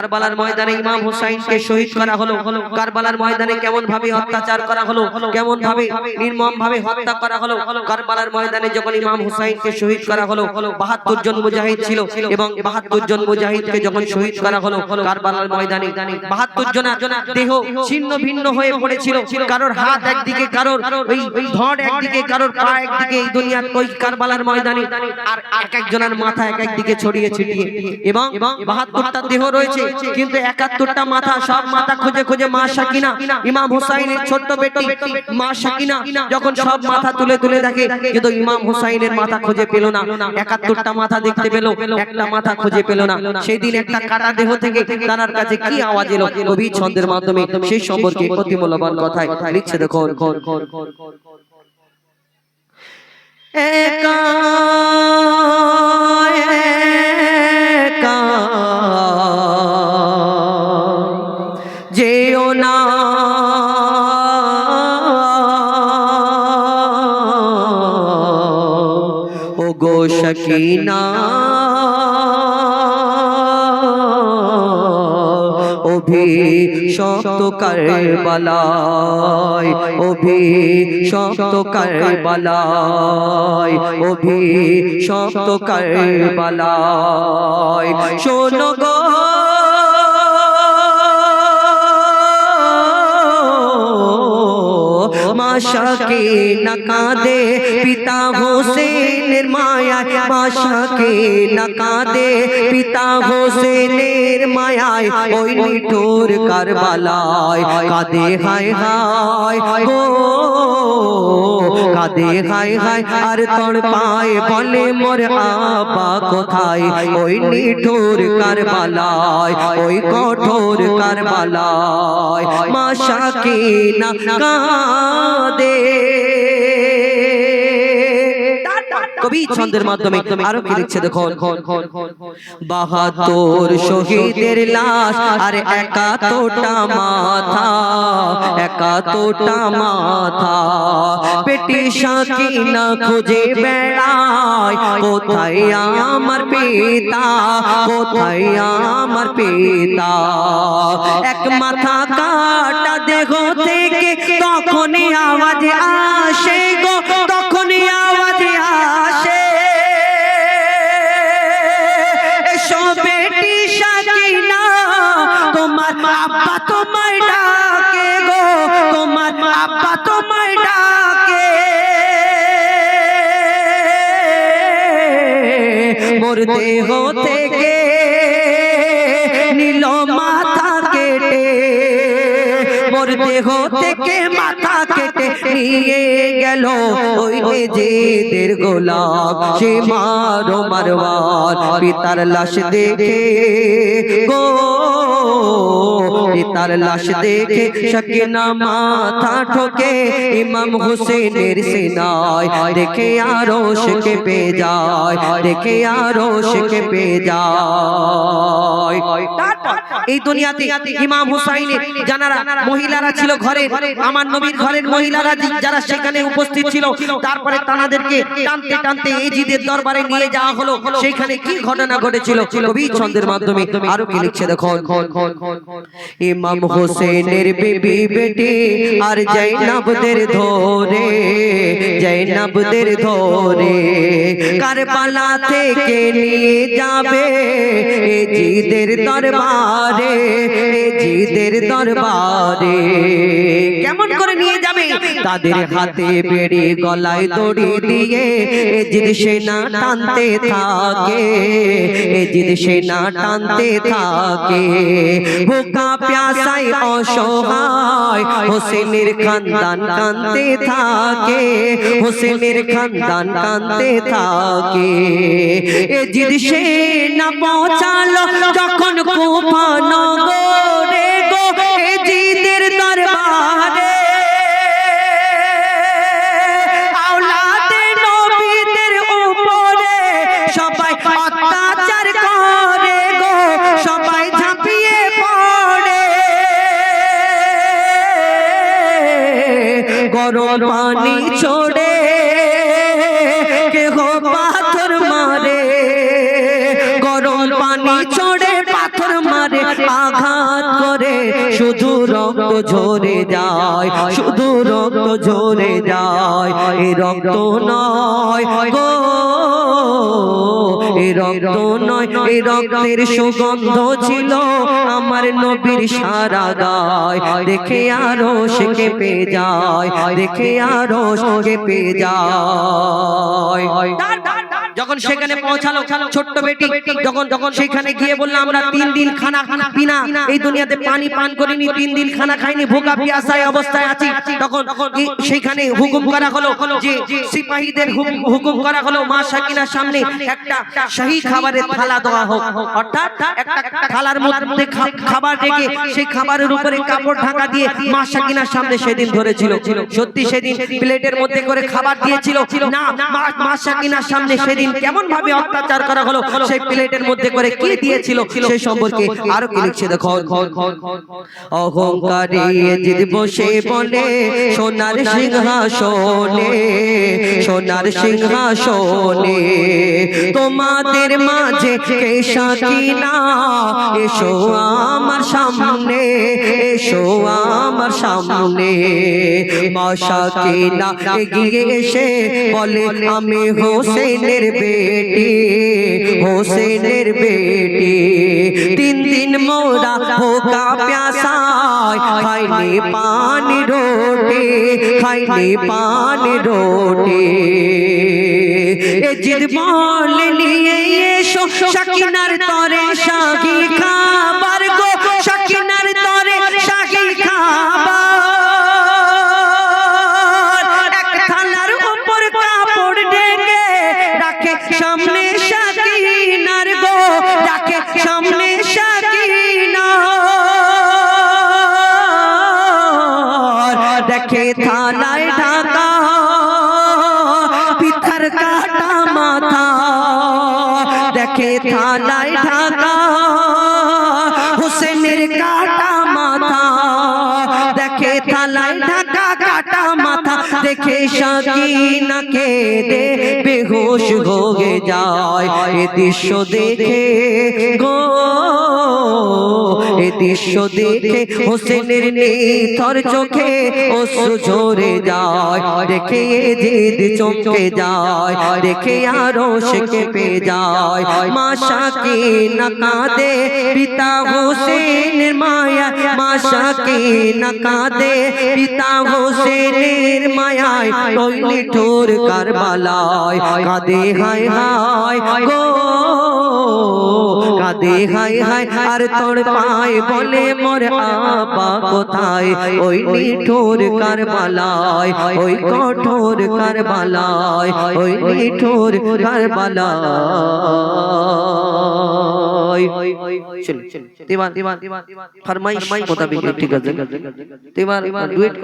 কারবালার ময়দানে ইমাম হুসাইনকে শহীদ করা হলো। কারবালার ময়দানে কেমন ভাবে অত্যাচার করা হলো, কেমন ভাবে নির্মম ভাবে হত্যা করা হলো। কারবালার ময়দানে যখন ইমাম হুসাইনকে শহীদ করা হলো, 72 জন মুজাহিদ ছিল এবং 72 জন মুজাহিদকে যখন শহীদ করা হলো কারবালার ময়দানে, 72 জনের দেহ ছিন্ন ভিন্ন হয়ে পড়েছিল। কারোর হাত একদিকে, কারোর ওই ধড় একদিকে, কারোর পা একদিকে, এই দুনিয়ার ওই কারবালার ময়দানে, আর এক একজনের মাথা এক একদিকে ছড়িয়ে ছিটিয়ে। এবং 72টা দেহ রয়েছে, কিন্তু 71টা মাথা, সব মাথা খুঁজে খুঁজে মা সাকিনা, ইমাম হুসাইনের ছোট্ট বেটি মা সাকিনা যখন সব মাথা তুলে তুলে দেখে, কিন্তু ইমাম হুসাইনের মাথা খুঁজে পেল না। 71টা মাথা দেখতে পেল, একটা মাথা খুঁজে পেল না। সেই দিন একটা কাটা দেহ থেকে তার কাছে কি আওয়াজ এলো, কবি ছন্দের মাধ্যমে সেই সম্পর্কে অতি মূল্যবান কথায় লিখছে। দেখো, একা একা যেও না ও গো সাকিনা, অভিশপ্ত কারবালায়, অভিশপ্ত কারবালায়, অভিশপ্ত কারবালায়, শোনো গো মা সাকিনা কাঁদে পিতা হোসেনের মায়ায়, মা সাকিনা কাঁদে পিতা হোসেনের মায়ায়, ওই নিঠুর কারবালায় কাঁদে হায় হায় গো, কাঁদে হায় হায় আর তোর পায় বলে মোর আবা কোথায়, ওই নিঠুর কারবালায়, ওই কঠোর কারবালায় মা সাকিনা কাঁদে। কবি ছন্দের মাধ্যমে আরো কি লিখছে দেখো, 72 শহীদের লাশ আর 71টা মাথা, 71টা মাথা, পেটি সাকিনা খুঁজে বেড়ায়, কোথায় আমার পিতা, কোথায় আমার পিতা। এক মাথা কাটা দেহ থেকে তখনই আওয়াজ আসে গো, তখনই আওয়াজ আসে, এসো বেটি সাকিনা তোমার আব্বা তোমায় ডাকে গো, তোমার আব্বা তোমায় ডাকে। মোর দেহ থেকে নিল মাথা কেটে, মোর দেহ থেকে মাথা কেটে নিয়ে গেল ওই এজিদের গোলাম, সে মারো মারওয়ার পিতার লাশ দেখে গো, পিতার লাশ দেখে সাকিনা মাথা ঠোকে ইমাম হোসেনের সিনায়, দেখে আরশ কেঁপে যায়, দেখে আরশ কেঁপে যায়। এই দুনিয়াতে ইমাম হুসাইনের যারা মহিলারা ছিল ঘরে, আমার নবীর ঘরের মহিলারা যারা সেখানে উপস্থিত ছিল, তারপরে তাদেরকে টানতে টানতে এজিদের দরবারে নিয়ে যাওয়া হলো। সেখানে কি ঘটনা ঘটেছিল কবি ছন্দের মাধ্যমে আরো কি লিখছে দেখো, ইমাম হোসেনের বিবি বেটি আর জৈনবদের ধরে, জৈনবদের ধরে কারবালা থেকে নিয়ে যাবে এজিদের দরবারে, এজিদের দরবারে। কেমন করে নিয়ে যাবে? তাদের হাতে বেড়ি গলায় দড়ি দিয়ে এজিদ সেনা টানতে থাকে, এজিদ সেনা টানতে থাকে, ভুকা প্যাসাই অসহায় হোসেনের খানদান কাঁদতে থাকে, হোসেনের খানদান কাঁদতে থাকে। এজিদ সেনা পৌঁছালো যখন কুফা নগরে গো, এজিদের দরবারে, আওলাদে নবীদের উপরে সবাই অত্যাচার করে গো, সবাই ঝাঁপিয়ে পড়ে, গরম পানি ছোড়ে, কেহ পাথর মারে, গরম পানি ছোড়ে পাথর মারে, আঘাত করে শুধু রক্ত ঝরে যায়, শুধু রক্ত ঝরে যায়। এই রক্ত নয় গো, এই রক্ত নয়, এই রক্তের সুগন্ধ ছিল আমার নবীর সারা গায়। দেখে আরো সে কেঁপে যায়, দেখে আরো সে কেঁপে যায়। যখন সেখানে পৌঁছালো ছোট্ট বেটি, যখন সেখানে গিয়ে বললো আমরা 3 দিন খানা পিনা এই দুনিয়াতে পানি পান করিনি, 3 দিন খানা খাইনি, ভোকা পিয়াসায় অবস্থায় আছি, তখন সেখানে হুকুম করা হলো যে সিপাহীদের হুকুম করা হলো মা সাকিনার সামনে একটা শাহী খাবারের থালা দেওয়া হোক। অর্থাৎ একটা থালার মধ্যে খাবার রেখে সেই খাবারের উপরে কাপড় ঢাকা দিয়ে মা সাকিনার সামনে সেদিন ধরেছিল। সত্যি সেদিন প্লেটের মধ্যে করে খাবার দিয়েছিল না, মা সাকিনার সামনে সেদিন কেমন ভাবে অত্যাচার করা হলো, সেই প্লেটের মধ্যে করে কি দিয়েছিল সেই সম্পর্কে আরো কি লিখছে দেখো। অহংকারে জিদ বসে বলে সোনার সিংহাসনে, সোনার সিংহাসনে তোমাদের মাঝে কে সাকিনা, এসো আমার সামনে, এসো আমার সামনে। মা সাকিনা এগিয়ে এসে বলে আমি হোসেনের বেটি, হোসেনের বেটি। 3 দিন মোরা ভোকা প্যাসায় খাইনি পানি রোটি, খাইনি পানি রোটি। এ জিদ বলে নিয়ে এসো সাকিনার তরে শাহী খাবার গো, সাকিনার তরে শাহী খাবার। এক থালার উপর কাপড় ঢেকে রাখে সামনে সাকিনার গো, রাখে সামনে সাকিনার। দেখে থালায় ঢাকা পিঠার কাটা মাথা, দেখে থালায় ঢাকা হোসেনের কাটা মাথা, দেখে থালায় ঢাকা কাটা মাথা। দেখে সাকিনা কেঁদে বেহুশ হয়ে যায়। এ দৃশ্য দেখে গো, এ দৃশ্য দেখে হোসেনের নিথর চোখে অশ্রু ঝরে যায়। দেখে জিদ চমকে যায়, দেখে আরো সে কেঁপে যায়। মা সাকিনা কাঁদে পিতা হোসেনের মায়া, মা সাকিনা কাঁদে পিতা হোসেনের মায়ায়। ওই নিঠুর কারবালায় কাঁদে হায় হায় গো, কাঁদে হায় হায় আর তোর পায় বলে মোর আবা কোথায়। ওই নিঠুর কারবালায়, ওই কঠোর কারবালায়, ওই নিঠুর কারবালায়। চল ফরমাইশ মোতাবেক ঠিক আছে, এবার ডুয়েট